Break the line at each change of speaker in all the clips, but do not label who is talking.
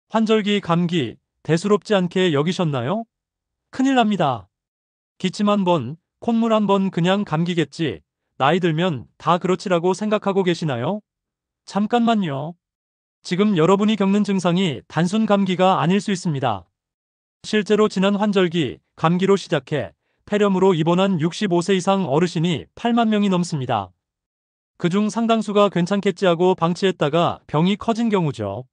환절기 감기 대수롭지 않게 여기셨나요? 큰일 납니다. 기침 한 번, 콧물 한 번 그냥 감기겠지. 나이 들면 다 그렇지라고 생각하고 계시나요? 잠깐만요. 지금 여러분이 겪는 증상이 단순 감기가 아닐 수 있습니다. 실제로 지난 환절기 감기로 시작해 폐렴으로 입원한 65세 이상 어르신이 8만 명이 넘습니다. 그중 상당수가 괜찮겠지 하고 방치했다가 병이 커진 경우죠.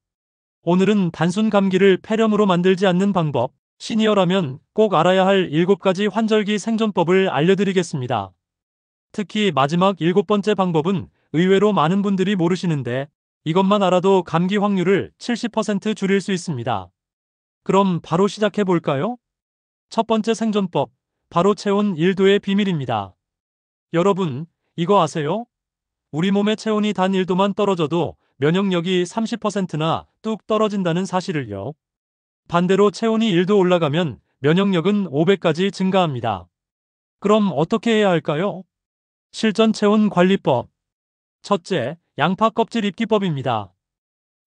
오늘은 단순 감기를 폐렴으로 만들지 않는 방법, 시니어라면 꼭 알아야 할 7가지 환절기 생존법을 알려드리겠습니다. 특히 마지막 7번째 방법은 의외로 많은 분들이 모르시는데 이것만 알아도 감기 확률을 70% 줄일 수 있습니다. 그럼 바로 시작해 볼까요? 첫 번째 생존법, 바로 체온 1도의 비밀입니다. 여러분, 이거 아세요? 우리 몸의 체온이 단 1도만 떨어져도 면역력이 30%나 뚝 떨어진다는 사실을요. 반대로 체온이 1도 올라가면 면역력은 5배까지 증가합니다. 그럼 어떻게 해야 할까요? 실전 체온 관리법. 첫째, 양파 껍질 입기법입니다.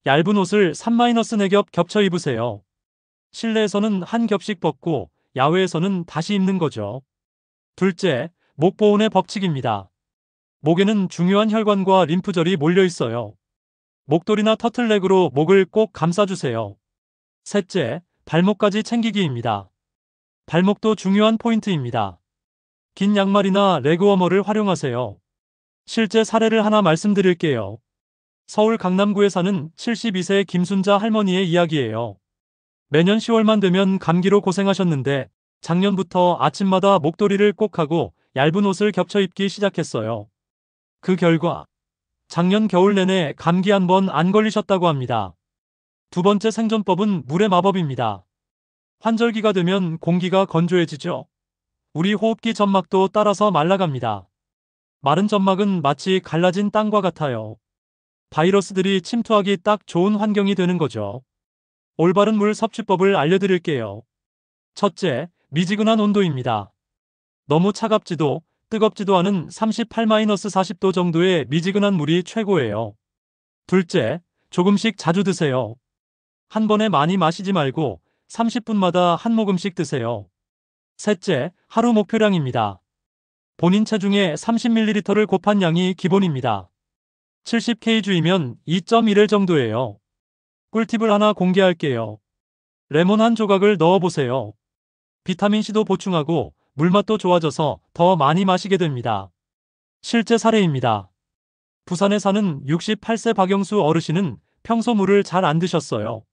얇은 옷을 3-4겹 겹쳐 입으세요. 실내에서는 한 겹씩 벗고 야외에서는 다시 입는 거죠. 둘째, 목 보온의 법칙입니다. 목에는 중요한 혈관과 림프절이 몰려 있어요. 목도리나 터틀넥으로 목을 꼭 감싸주세요. 셋째, 발목까지 챙기기입니다. 발목도 중요한 포인트입니다. 긴 양말이나 레그워머를 활용하세요. 실제 사례를 하나 말씀드릴게요. 서울 강남구에 사는 72세 김순자 할머니의 이야기예요. 매년 10월만 되면 감기로 고생하셨는데 작년부터 아침마다 목도리를 꼭 하고 얇은 옷을 겹쳐 입기 시작했어요. 그 결과 작년 겨울 내내 감기 한 번 안 걸리셨다고 합니다. 두 번째 생존법은 물의 마법입니다. 환절기가 되면 공기가 건조해지죠. 우리 호흡기 점막도 따라서 말라갑니다. 마른 점막은 마치 갈라진 땅과 같아요. 바이러스들이 침투하기 딱 좋은 환경이 되는 거죠. 올바른 물 섭취법을 알려드릴게요. 첫째, 미지근한 온도입니다. 너무 차갑지도 뜨겁지도 않은 38-40도 정도의 미지근한 물이 최고예요. 둘째, 조금씩 자주 드세요. 한 번에 많이 마시지 말고 30분마다 한 모금씩 드세요. 셋째, 하루 목표량입니다. 본인 체중의 30ml를 곱한 양이 기본입니다. 70kg이면 2.1일 정도예요. 꿀팁을 하나 공개할게요. 레몬 한 조각을 넣어보세요. 비타민C도 보충하고 물맛도 좋아져서 더 많이 마시게 됩니다. 실제 사례입니다. 부산에 사는 68세 박영수 어르신은 평소 물을 잘 안 드셨어요.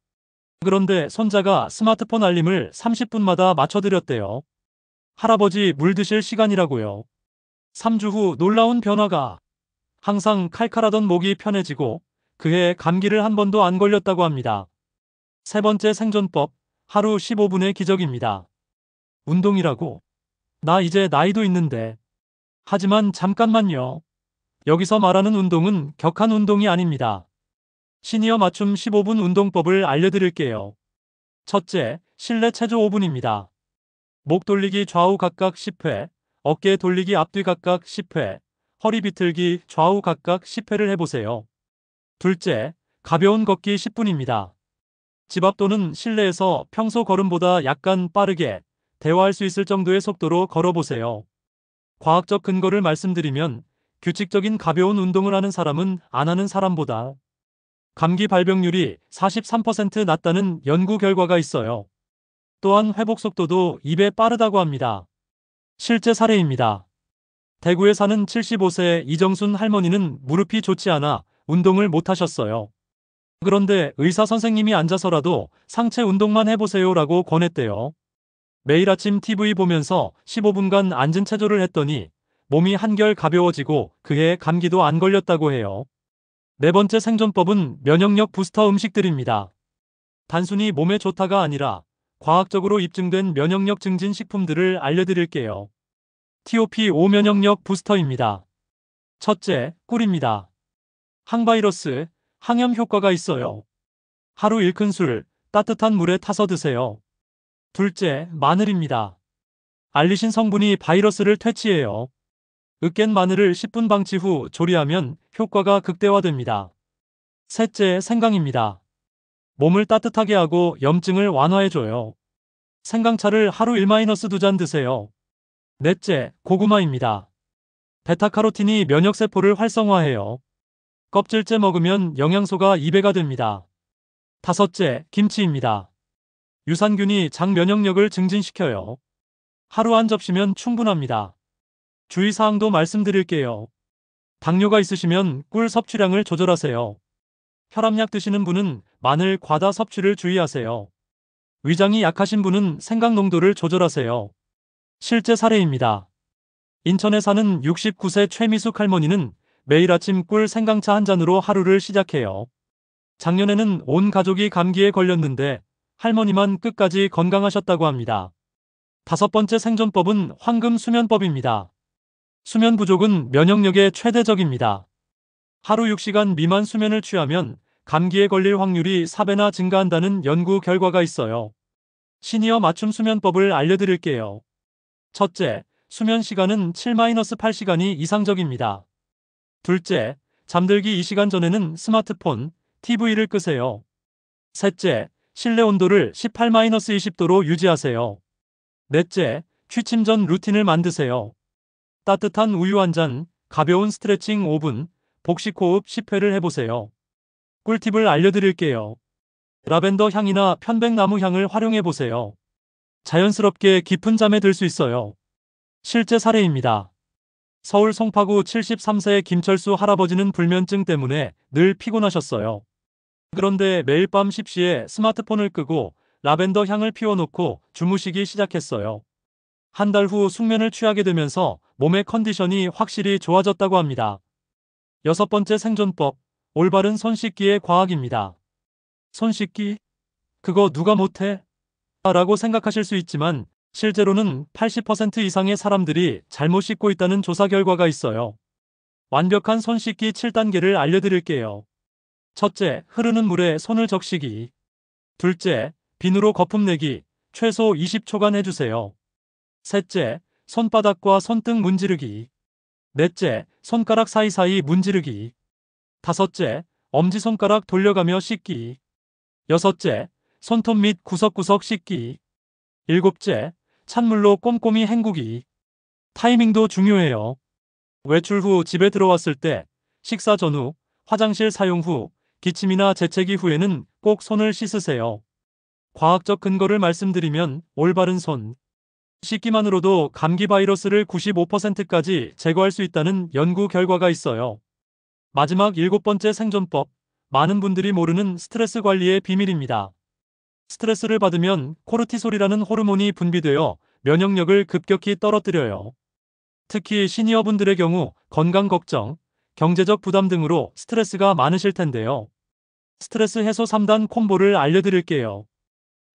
그런데 손자가 스마트폰 알림을 30분마다 맞춰드렸대요. 할아버지 물 드실 시간이라고요. 3주 후 놀라운 변화가. 항상 칼칼하던 목이 편해지고 그해 감기를 한 번도 안 걸렸다고 합니다. 세 번째 생존법, 하루 15분의 기적입니다. 운동이라고? 나 이제 나이도 있는데. 하지만 잠깐만요. 여기서 말하는 운동은 격한 운동이 아닙니다. 시니어 맞춤 15분 운동법을 알려드릴게요. 첫째, 실내 체조 5분입니다. 목 돌리기 좌우 각각 10회, 어깨 돌리기 앞뒤 각각 10회, 허리 비틀기 좌우 각각 10회를 해보세요. 둘째, 가벼운 걷기 10분입니다. 집 앞 또는 실내에서 평소 걸음보다 약간 빠르게 대화할 수 있을 정도의 속도로 걸어보세요. 과학적 근거를 말씀드리면 규칙적인 가벼운 운동을 하는 사람은 안 하는 사람보다 감기 발병률이 43% 낮다는 연구 결과가 있어요. 또한 회복 속도도 2배 빠르다고 합니다. 실제 사례입니다. 대구에 사는 75세 이정순 할머니는 무릎이 좋지 않아 운동을 못 하셨어요. 그런데 의사 선생님이 앉아서라도 상체 운동만 해보세요라고 권했대요. 매일 아침 TV 보면서 15분간 앉은 체조를 했더니 몸이 한결 가벼워지고 그해 감기도 안 걸렸다고 해요. 네 번째 생존법은 면역력 부스터 음식들입니다. 단순히 몸에 좋다가 아니라 과학적으로 입증된 면역력 증진 식품들을 알려드릴게요. TOP5 면역력 부스터입니다. 첫째, 꿀입니다. 항바이러스, 항염 효과가 있어요. 하루 1큰술 따뜻한 물에 타서 드세요. 둘째, 마늘입니다. 알리신 성분이 바이러스를 퇴치해요. 으깬 마늘을 10분 방치 후 조리하면 효과가 극대화됩니다. 셋째, 생강입니다. 몸을 따뜻하게 하고 염증을 완화해줘요. 생강차를 하루 1-2잔 드세요. 넷째, 고구마입니다. 베타카로틴이 면역세포를 활성화해요. 껍질째 먹으면 영양소가 2배가 됩니다. 다섯째, 김치입니다. 유산균이 장 면역력을 증진시켜요. 하루 한 접시면 충분합니다. 주의사항도 말씀드릴게요. 당뇨가 있으시면 꿀 섭취량을 조절하세요. 혈압약 드시는 분은 마늘 과다 섭취를 주의하세요. 위장이 약하신 분은 생강 농도를 조절하세요. 실제 사례입니다. 인천에 사는 69세 최미숙 할머니는 매일 아침 꿀 생강차 한 잔으로 하루를 시작해요. 작년에는 온 가족이 감기에 걸렸는데 할머니만 끝까지 건강하셨다고 합니다. 다섯 번째 생존법은 황금 수면법입니다. 수면 부족은 면역력의 최대적입니다. 하루 6시간 미만 수면을 취하면 감기에 걸릴 확률이 4배나 증가한다는 연구 결과가 있어요. 시니어 맞춤 수면법을 알려드릴게요. 첫째, 수면 시간은 7-8시간이 이상적입니다. 둘째, 잠들기 2시간 전에는 스마트폰, TV를 끄세요. 셋째, 실내 온도를 18-20도로 유지하세요. 넷째, 취침 전 루틴을 만드세요. 따뜻한 우유 한 잔, 가벼운 스트레칭 5분, 복식 호흡 10회를 해보세요. 꿀팁을 알려드릴게요. 라벤더 향이나 편백나무 향을 활용해보세요. 자연스럽게 깊은 잠에 들 수 있어요. 실제 사례입니다. 서울 송파구 73세 김철수 할아버지는 불면증 때문에 늘 피곤하셨어요. 그런데 매일 밤 10시에 스마트폰을 끄고 라벤더 향을 피워놓고 주무시기 시작했어요. 한 달 후 숙면을 취하게 되면서 몸의 컨디션이 확실히 좋아졌다고 합니다. 여섯 번째 생존법, 올바른 손 씻기의 과학입니다. 손 씻기? 그거 누가 못해? 라고 생각하실 수 있지만 실제로는 80% 이상의 사람들이 잘못 씻고 있다는 조사 결과가 있어요. 완벽한 손 씻기 7단계를 알려드릴게요. 첫째, 흐르는 물에 손을 적시기. 둘째, 비누로 거품 내기, 최소 20초간 해주세요. 셋째, 손바닥과 손등 문지르기. 넷째, 손가락 사이사이 문지르기. 다섯째, 엄지손가락 돌려가며 씻기. 여섯째, 손톱 및 구석구석 씻기. 일곱째, 찬물로 꼼꼼히 헹구기. 타이밍도 중요해요. 외출 후 집에 들어왔을 때, 식사 전후, 화장실 사용 후, 기침이나 재채기 후에는 꼭 손을 씻으세요. 과학적 근거를 말씀드리면 올바른 손 씻기만으로도 감기 바이러스를 95%까지 제거할 수 있다는 연구 결과가 있어요. 마지막 일곱 번째 생존법, 많은 분들이 모르는 스트레스 관리의 비밀입니다. 스트레스를 받으면 코르티솔이라는 호르몬이 분비되어 면역력을 급격히 떨어뜨려요. 특히 시니어분들의 경우 건강 걱정, 경제적 부담 등으로 스트레스가 많으실 텐데요. 스트레스 해소 3단 콤보를 알려드릴게요.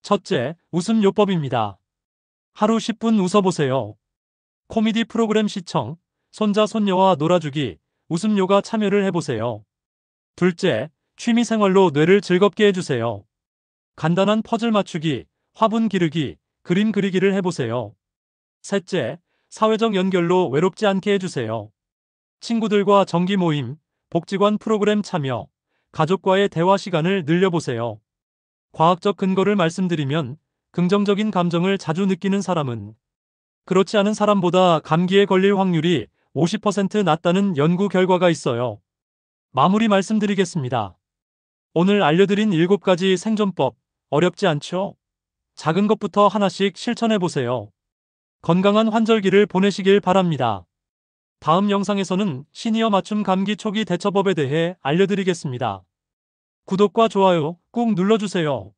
첫째, 웃음 요법입니다. 하루 10분 웃어보세요. 코미디 프로그램 시청, 손자 손녀와 놀아주기, 웃음 요가 참여를 해보세요. 둘째, 취미생활로 뇌를 즐겁게 해주세요. 간단한 퍼즐 맞추기, 화분 기르기, 그림 그리기를 해보세요. 셋째, 사회적 연결로 외롭지 않게 해주세요. 친구들과 정기 모임, 복지관 프로그램 참여, 가족과의 대화 시간을 늘려보세요. 과학적 근거를 말씀드리면 긍정적인 감정을 자주 느끼는 사람은 그렇지 않은 사람보다 감기에 걸릴 확률이 50% 낮다는 연구 결과가 있어요. 마무리 말씀드리겠습니다. 오늘 알려드린 7가지 생존법, 어렵지 않죠? 작은 것부터 하나씩 실천해보세요. 건강한 환절기를 보내시길 바랍니다. 다음 영상에서는 시니어 맞춤 감기 초기 대처법에 대해 알려드리겠습니다. 구독과 좋아요 꾹 눌러주세요.